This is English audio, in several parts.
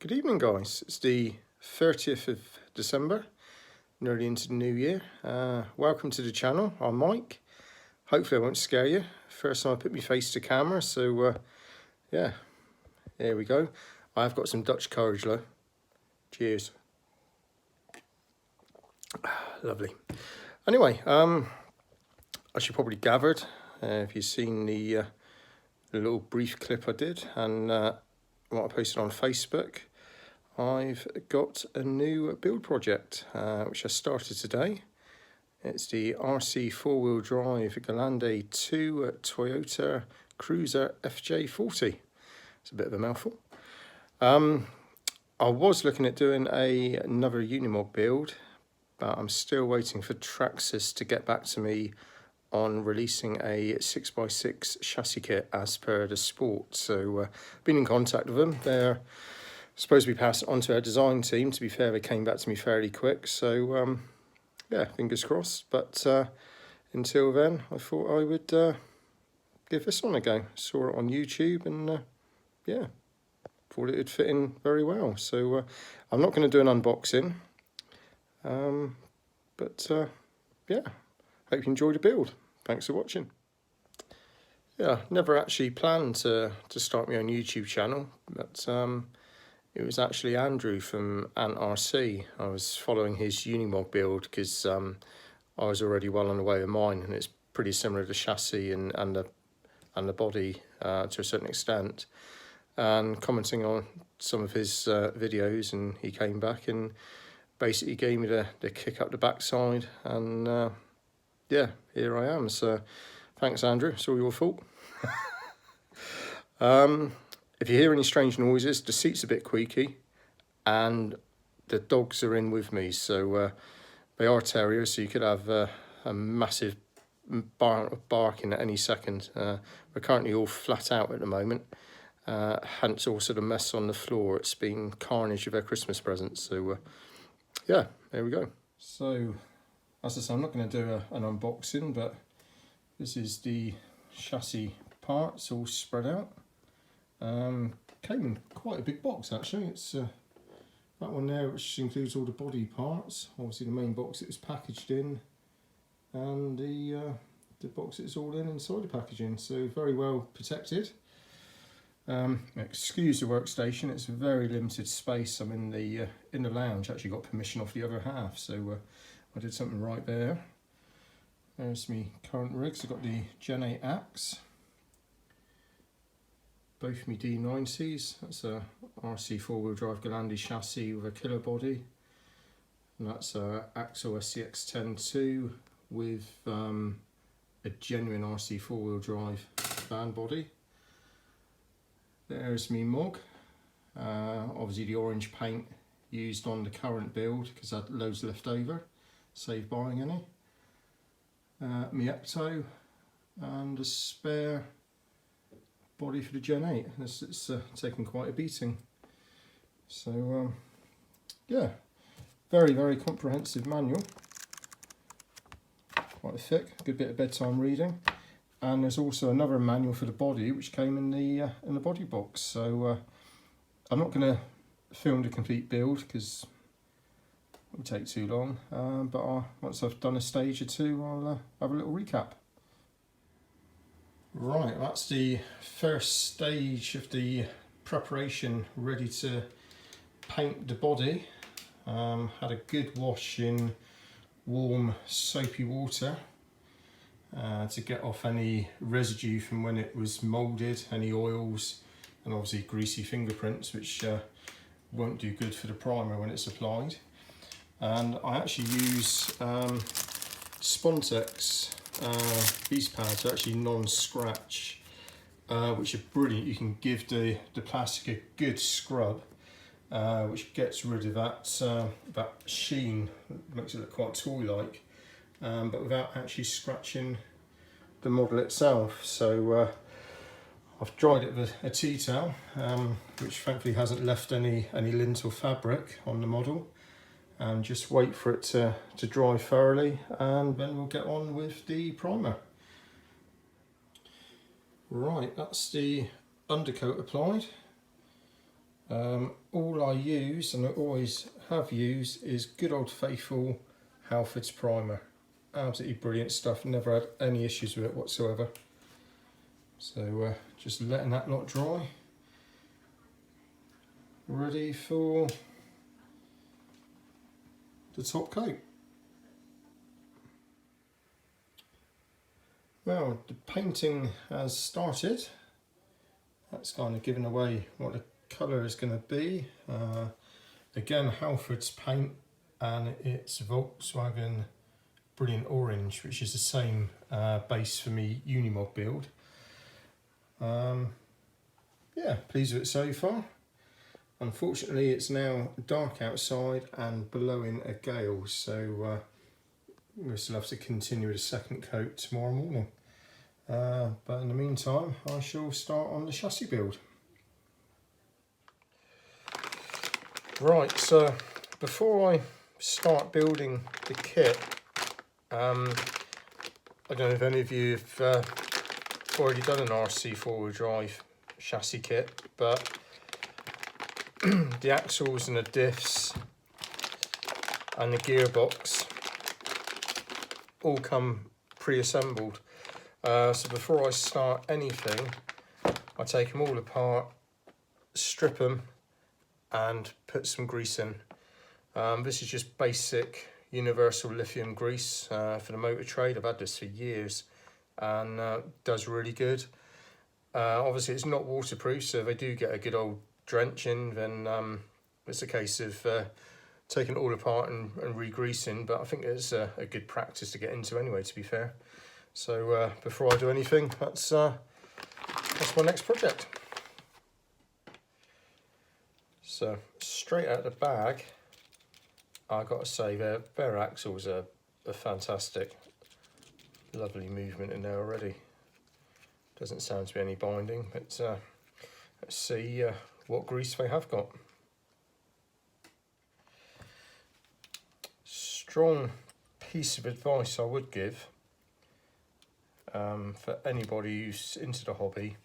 Good evening, guys. It's the 30th of December, nearly into the new year. Welcome to the channel. I'm Mike. Hopefully I won't scare you. First time I put my face to camera, so yeah, here we go. I've got some Dutch courage though. Cheers. Lovely. Anyway, as you probably gathered, if you've seen the little brief clip I did and what I posted on Facebook, I've got a new build project which I started today. It's the RC4 drive Gelande 2 Toyota Cruiser FJ40. It's a bit of a mouthful. I was looking at doing another Unimog build, but I'm still waiting for Traxxas to get back to me on releasing a 6x6 chassis kit as per the sport. So been in contact with them. They're supposed to be passed on to our design team. To be fair, they came back to me fairly quick. So yeah, fingers crossed. But until then, I thought I would give this one a go. Saw it on YouTube and yeah, thought it would fit in very well. So I'm not going to do an unboxing. But yeah, hope you enjoyed the build. Thanks for watching. Yeah, never actually planned to start my own YouTube channel, but it was actually Andrew from RC. I was following his Unimog build because I was already well on the way with mine, and it's pretty similar to the chassis and the body to a certain extent. And commenting on some of his videos, and he came back and basically gave me the kick up the backside, and yeah, here I am. So thanks, Andrew. It's all your fault. If you hear any strange noises, the seat's a bit creaky and the dogs are in with me. So they are terriers, so you could have a massive barking at any second. We're currently all flat out at the moment, hence also the mess on the floor. It's been carnage of our Christmas presents. So yeah, there we go. So as I say, I'm not going to do an unboxing, but this is the chassis parts all spread out. Came in quite a big box actually. It's that one there, which includes all the body parts. Obviously the main box it was packaged in, and the box it's all in inside the packaging. So very well protected. Excuse the workstation, it's a very limited space. I'm in the lounge. Actually got permission off the other half, so I did something right there. There's my current rigs. I've got the Gen 8 axe, both my D90s. That's a RC 4-wheel drive Gelande chassis with a killer body, and that's a Axo SCX-10-2 with a genuine RC 4-wheel drive van body. There's me Mog, obviously the orange paint used on the current build because I had loads left over, save buying any. Me Ecto, and a spare body for the Gen 8. It's taken quite a beating. So yeah, very comprehensive manual, quite thick, good bit of bedtime reading. And there's also another manual for the body which came in the body box. So I'm not going to film the complete build because it would take too long, but once I've done a stage or two, I'll have a little recap. Right, that's the first stage of the preparation, ready to paint the body. Had a good wash in warm soapy water to get off any residue from when it was moulded, any oils, and obviously greasy fingerprints, which won't do good for the primer when it's applied. And I actually use Spontex these pads are actually non-scratch, which are brilliant. You can give the plastic a good scrub, which gets rid of that sheen, makes it look quite toy-like, but without actually scratching the model itself. So I've dried it with a tea towel, which thankfully hasn't left any lint or fabric on the model, and just wait for it to dry thoroughly, and then we'll get on with the primer. Right, that's the undercoat applied. All I use, and I always have used, is good old faithful Halford's primer. Absolutely brilliant stuff, never had any issues with it whatsoever. So just letting that lot dry. Ready for the top coat. Well, the painting has started. That's kind of given away what the colour is going to be. Again, Halford's paint, and it's Volkswagen Brilliant Orange, which is the same base for me Unimog build. Yeah, pleased with it so far. Unfortunately, it's now dark outside and blowing a gale, so we'll still have to continue with a second coat tomorrow morning. But in the meantime, I shall start on the chassis build. Right, so before I start building the kit, I don't know if any of you have already done an RC4WD drive chassis kit, but the axles and the diffs and the gearbox all come pre-assembled. So before I start anything, I take them all apart, strip them and put some grease in. This is just basic universal lithium grease for the motor trade. I've had this for years and does really good. Obviously it's not waterproof, so if I do get a good old drenching, then it's a case of taking it all apart and re-greasing, but I think it's a good practice to get into anyway, to be fair. So before I do anything, that's my next project. So straight out of the bag, I got to say their axles are fantastic. Lovely movement in there already. Doesn't sound to be any binding, but let's see what grease they have got. Strong piece of advice I would give for anybody who's into the hobby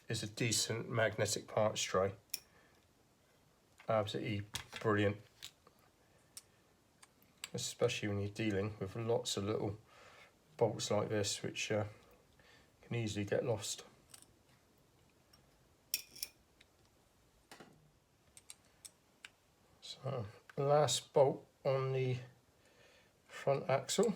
is a decent magnetic parts tray. Absolutely brilliant, especially when you're dealing with lots of little bolts like this, which can easily get lost. So last bolt on the front axle,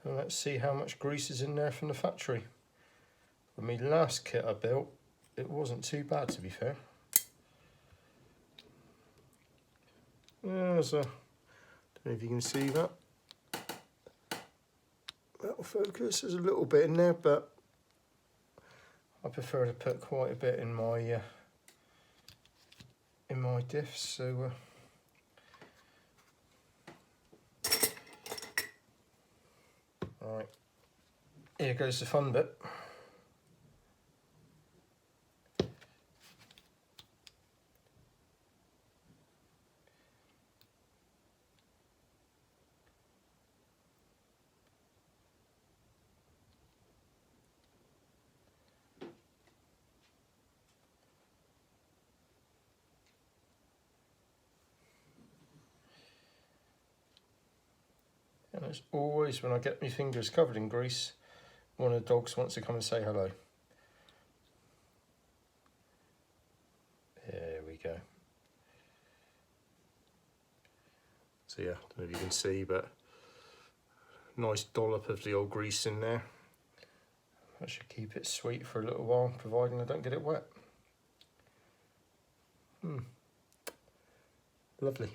and let's see how much grease is in there from the factory. For my last kit I built, it wasn't too bad, to be fair. There's a, don't know if you can see that. That'll focus. There's a little bit in there, but I prefer to put quite a bit in my diffs. So right, here goes the fun bit. And as always, when I get my fingers covered in grease, one of the dogs wants to come and say hello. There we go. So yeah, I don't know if you can see, but nice dollop of the old grease in there. That should keep it sweet for a little while, providing I don't get it wet. Lovely.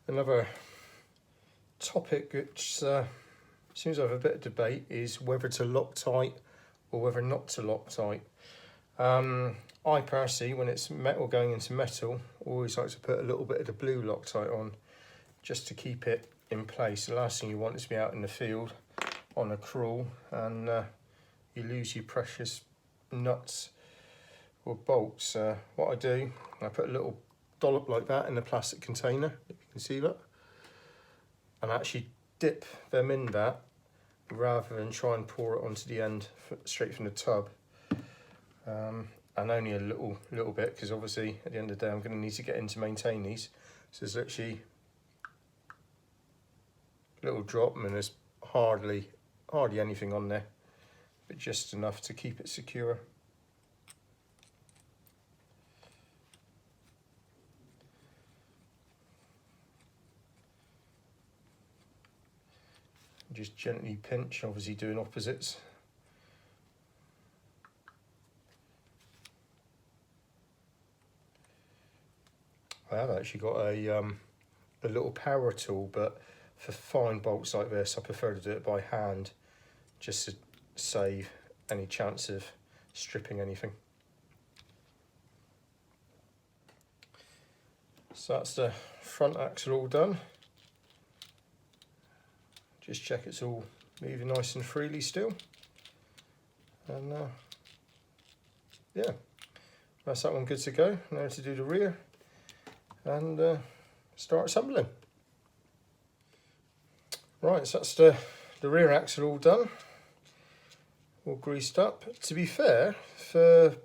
Another topic which seems to have a bit of debate is whether to Loctite or whether not to Loctite. I personally, when it's metal going into metal, always like to put a little bit of the blue Loctite on just to keep it in place. The last thing you want is to be out in the field on a crawl and you lose your precious nuts or bolts. What I do, I put a little dollop like that in a plastic container, if you can see that, and actually dip them in that rather than try and pour it onto the end straight from the tub. and only a little bit, because obviously at the end of the day I'm going to need to get in to maintain these. So there's actually a little drop, and there's hardly anything on there, but just enough to keep it secure. Just gently pinch, obviously doing opposites. I have actually got a little power tool, but for fine bolts like this I prefer to do it by hand, just to save any chance of stripping anything. So that's the front axle all done. Just check it's all moving nice and freely still, and yeah, that's that one good to go. Now to do the rear and start assembling. Right, so that's the rear axle all done, all greased up. To be fair, for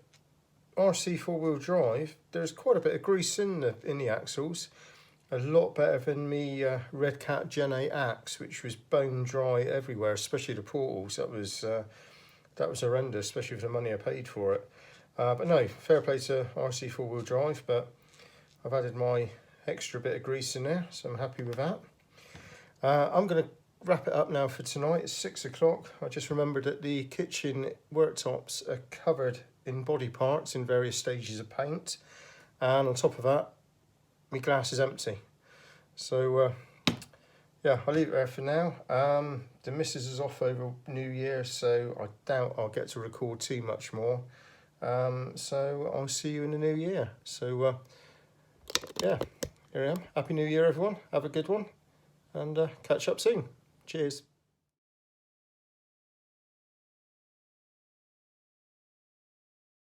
RC four-wheel drive, there's quite a bit of grease in the axles. A lot better than me Red Cat Gen 8 axe, which was bone dry everywhere, especially the portals. That was horrendous, especially for the money I paid for it. But no, fair play to RC four-wheel drive, but I've added my extra bit of grease in there, so I'm happy with that. I'm going to wrap it up now for tonight. It's 6 o'clock. I just remembered that the kitchen worktops are covered in body parts in various stages of paint, and on top of that, my glass is empty. So yeah, I'll leave it there for now. The missus is off over New Year, so I doubt I'll get to record too much more. So I'll see you in the new year. So yeah, here I am. Happy New Year, everyone. Have a good one, and catch up soon. Cheers.